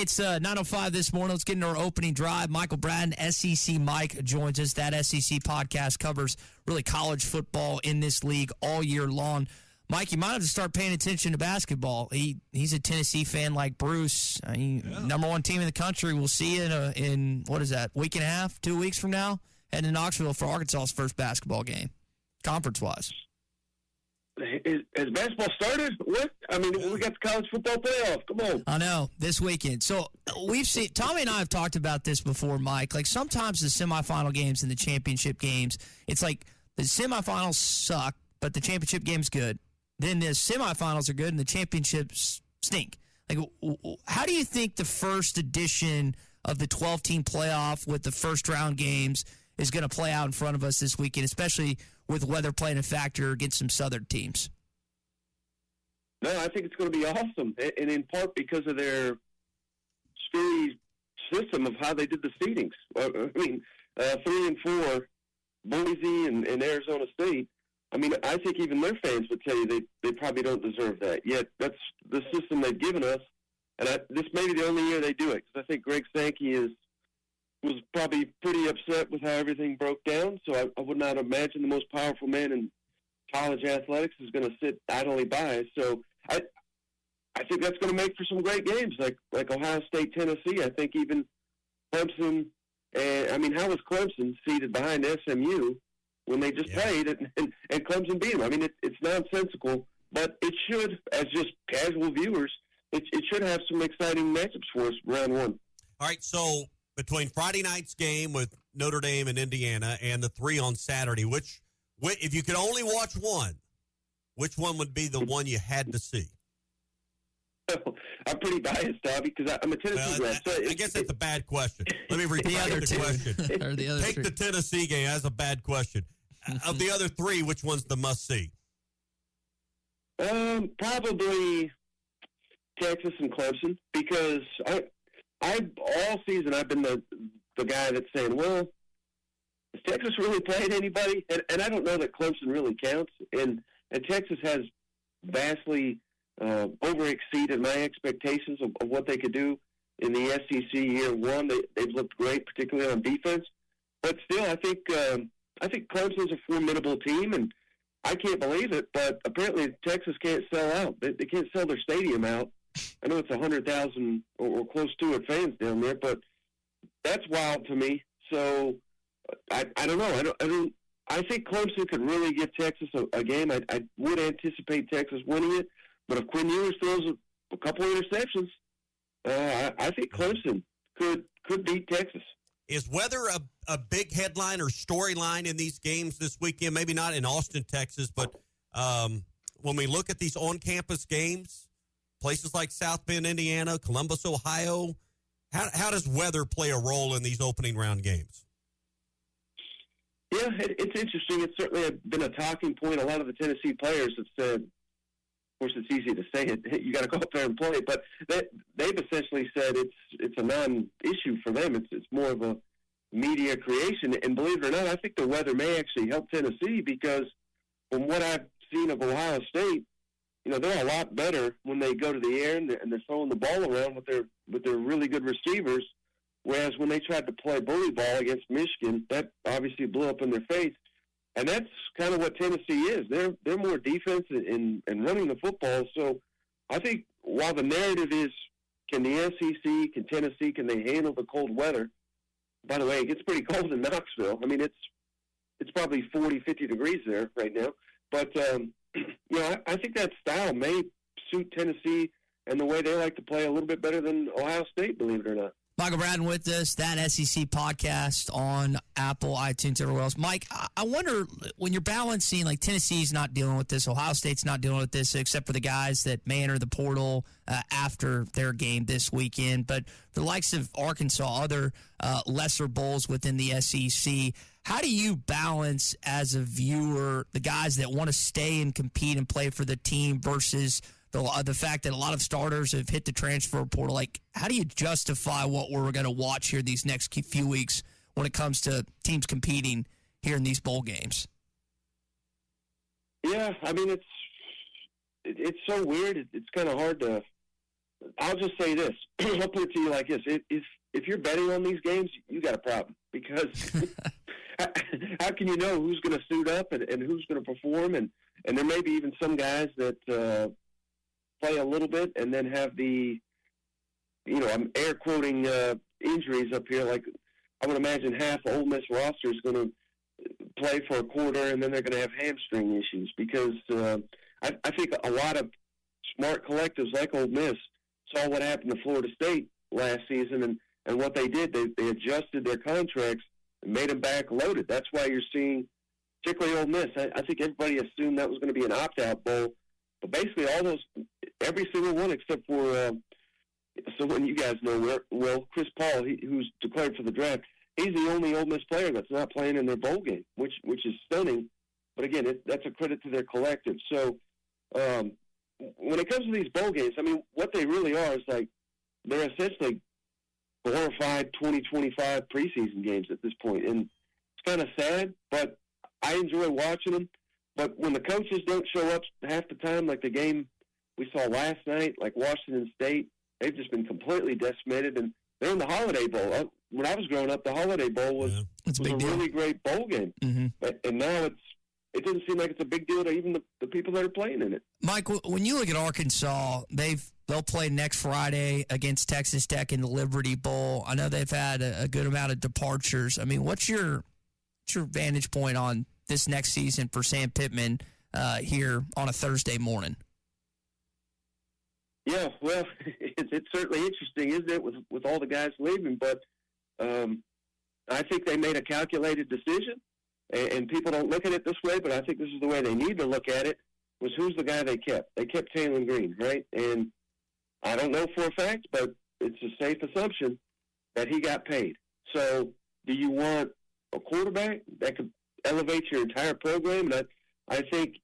Hey, it's 9:05 this morning. Let's get into our opening drive. Michael Bratton, SEC Mike, joins us. That SEC podcast covers really college football in this league all year long. Mike, you might have to start paying attention to basketball. He's a Tennessee fan like Bruce. Number one team in the country. We'll see you in what is that, week and a half, 2 weeks from now, heading to Knoxville for Arkansas's first basketball game, conference-wise. Has basketball started? What? I mean, we got the college football playoff. Come on. I know, this weekend. So we've seen, Tommy and I have talked about this before, Mike. Like sometimes the semifinal games and the championship games, it's like the semifinals suck, but the championship game's good. Then the semifinals are good and the championships stink. Like, how do you think the first edition of the 12-team playoff with the first-round games is going to play out in front of us this weekend, especially with weather playing a factor against some southern teams? No, I think it's going to be awesome, and in part because of their screwy system of how they did the seedings. I mean, 3 and 4, Boise and Arizona State. I mean, I think even their fans would tell you they probably don't deserve that. Yet that's the system they've given us, and this may be the only year they do it because I think Greg Sankey was probably pretty upset with how everything broke down. So I would not imagine the most powerful man in college athletics is going to sit idly by. So I think that's going to make for some great games, like Ohio State, Tennessee. I think even Clemson. And I mean, how was Clemson seated behind SMU when they just played and Clemson beat them? I mean, it's nonsensical, but it should, as just casual viewers, it should have some exciting matchups for us round one. All right, so between Friday night's game with Notre Dame and Indiana and the 3 on Saturday, which if you could only watch one, which one would be the one you had to see? I'm pretty biased, Dobby, because I'm a Tennessee grad. So I guess that's a bad question. Let me repeat the question. Or the other Take two. the Tennessee game. That's a bad question. Of the other 3, which one's the must-see? Probably Texas and Clemson, because I all season I've been the guy that's saying, well, has Texas really played anybody? And I don't know that Clemson really counts. And Texas has vastly over-exceeded my expectations of what they could do in the SEC year one. They've looked great, particularly on defense. But still, I think Clemson's a formidable team, and I can't believe it, but apparently Texas can't sell out. They can't sell their stadium out. I know it's 100,000 or close to it fans down there, but that's wild to me. So I don't know. I think Clemson could really give Texas a game. I would anticipate Texas winning it, but if Quinn Ewers throws a couple of interceptions, I think Clemson could beat Texas. Is weather a big headline or storyline in these games this weekend? Maybe not in Austin, Texas, but when we look at these on-campus games, places like South Bend, Indiana, Columbus, Ohio, how does weather play a role in these opening round games? Yeah, it's interesting. It's certainly been a talking point. A lot of the Tennessee players have said, of course, it's easy to say it. You got to go up there and play. But they've essentially said it's a non-issue for them. It's more of a media creation. And believe it or not, I think the weather may actually help Tennessee because from what I've seen of Ohio State, they're a lot better when they go to the air and they're throwing the ball around with their really good receivers. Whereas when they tried to play bully ball against Michigan, that obviously blew up in their face. And that's kind of what Tennessee is. They're more defense and running the football. So I think while the narrative is, can the SEC, can Tennessee, can they handle the cold weather? By the way, it gets pretty cold in Knoxville. I mean, it's probably 40, 50 degrees there right now. But, I think that style may suit Tennessee and the way they like to play a little bit better than Ohio State, believe it or not. Michael Bratton with us, that SEC podcast on Apple, iTunes, everywhere else. Mike, I wonder, when you're balancing, like Tennessee's not dealing with this, Ohio State's not dealing with this, except for the guys that may enter the portal after their game this weekend. But for the likes of Arkansas, other lesser bowls within the SEC, how do you balance, as a viewer, the guys that want to stay and compete and play for the team versus the fact that a lot of starters have hit the transfer portal? Like, how do you justify what we're going to watch here these next few weeks when it comes to teams competing here in these bowl games? Yeah, I mean, it's so weird. It's kind of hard to I'll just say this. I'll put it to you like this. If you're betting on these games, you got a problem because how can you know who's going to suit up and who's going to perform? And there may be even some guys that play a little bit and then have I'm air quoting injuries up here. Like I would imagine half the Ole Miss roster is going to play for a quarter and then they're going to have hamstring issues because I think a lot of smart collectives like Ole Miss saw what happened to Florida State last season and what they did. They adjusted their contracts and made them back loaded. That's why you're seeing, particularly Ole Miss, I think everybody assumed that was going to be an opt-out bowl. But basically every single one except for someone you guys know well, Chris Paul, who's declared for the draft, he's the only Ole Miss player that's not playing in their bowl game, which is stunning. But again, that's a credit to their collective. So when it comes to these bowl games, I mean, what they really are is like they're essentially glorified 2025 preseason games at this point. And it's kind of sad, but I enjoy watching them. But when the coaches don't show up half the time, like the game we saw last night, like Washington State, they've just been completely decimated. And they're in the Holiday Bowl. When I was growing up, the Holiday Bowl was a really great bowl game. Mm-hmm. And now it doesn't seem like it's a big deal to even the people that are playing in it. Mike, when you look at Arkansas, they'll play next Friday against Texas Tech in the Liberty Bowl. I know they've had a good amount of departures. I mean, what's your vantage point on this next season for Sam Pittman here on a Thursday morning? Yeah, well, it's certainly interesting, isn't it, with all the guys leaving? But I think they made a calculated decision, and people don't look at it this way, but I think this is the way they need to look at it, was who's the guy they kept. They kept Taylor Green, right? And I don't know for a fact, but it's a safe assumption that he got paid. So do you want a quarterback that could elevate your entire program? And I think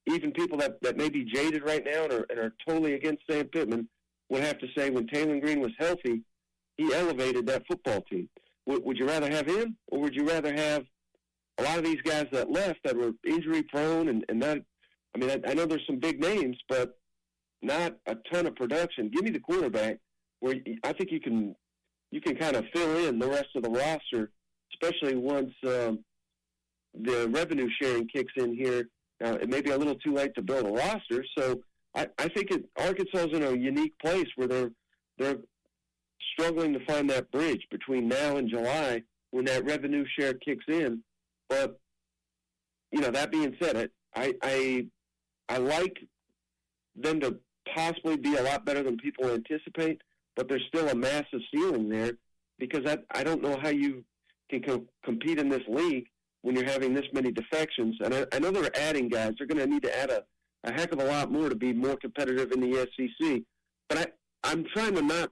even people that may be jaded right now and are totally against Sam Pittman would have to say when Taylor Green was healthy, he elevated that football team. Would you rather have him, or would you rather have a lot of these guys that left that were injury-prone and not – I mean, I know there's some big names, but not a ton of production. Give me the quarterback where I think you can kind of fill in the rest of the roster, especially once the revenue sharing kicks in here. Now, it may be a little too late to build a roster, so I think Arkansas is in a unique place where they're struggling to find that bridge between now and July when that revenue share kicks in. But, that being said, I like them to possibly be a lot better than people anticipate, but there's still a massive ceiling there because I don't know how you can compete in this league when you're having this many defections. And I know they're adding guys. They're going to need to add a heck of a lot more to be more competitive in the SEC. But I'm trying to not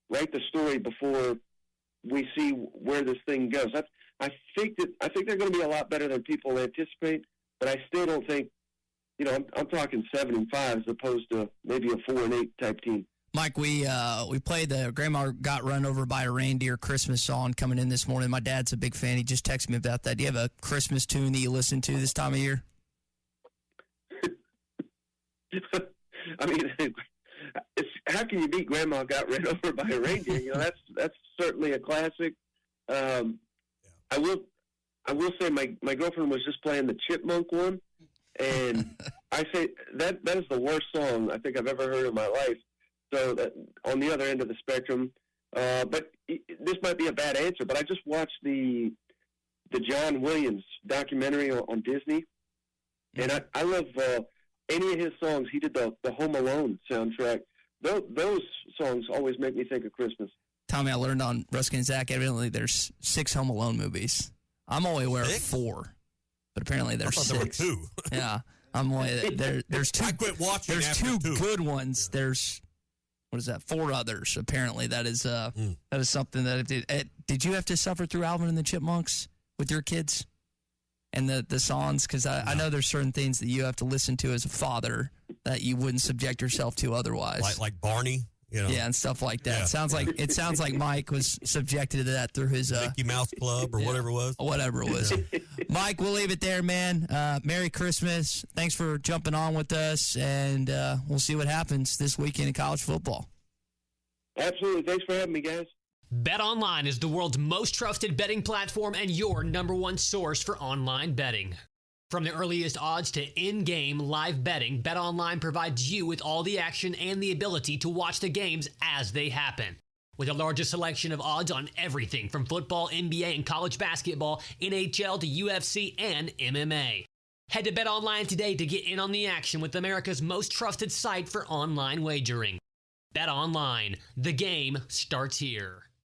write the story before we see where this thing goes. I think they're going to be a lot better than people anticipate, but I still don't think, I'm talking 7-5 as opposed to maybe a 4-8 type team. Mike, we played the Grandma Got Run Over by a Reindeer Christmas song coming in this morning. My dad's a big fan. He just texted me about that. Do you have a Christmas tune that you listen to this time of year? I mean, how can you beat Grandma Got Run Over by a Reindeer? That's certainly a classic. I will say my girlfriend was just playing the Chipmunk one, and I say that is the worst song I think I've ever heard in my life. So that, on the other end of the spectrum, but this might be a bad answer, but I just watched the John Williams documentary on Disney, and I love any of his songs. He did the Home Alone soundtrack. Those songs always make me think of Christmas. Tommy, I learned on Ruskin and Zach, evidently there's 6 Home Alone movies. I'm only aware of 4, but apparently there's 6. There were 2. Yeah, I'm only there's 2. I quit watching. There's after 2 good ones. There's 4 others. Apparently that is something that did you have to suffer through Alvin and the Chipmunks with your kids and the songs? Because I know there's certain things that you have to listen to as a father that you wouldn't subject yourself to otherwise. Like Barney. Yeah, and stuff like that. Yeah. It sounds like Mike was subjected to that through his Mickey Mouse Club or whatever it was. Whatever it was. Mike, we'll leave it there, man. Merry Christmas. Thanks for jumping on with us, and we'll see what happens this weekend in college football. Absolutely. Thanks for having me, guys. BetOnline is the world's most trusted betting platform and your number one source for online betting. From the earliest odds to in-game live betting, BetOnline provides you with all the action and the ability to watch the games as they happen. With the largest selection of odds on everything from football, NBA, and college basketball, NHL to UFC and MMA. Head to BetOnline today to get in on the action with America's most trusted site for online wagering. BetOnline, the game starts here.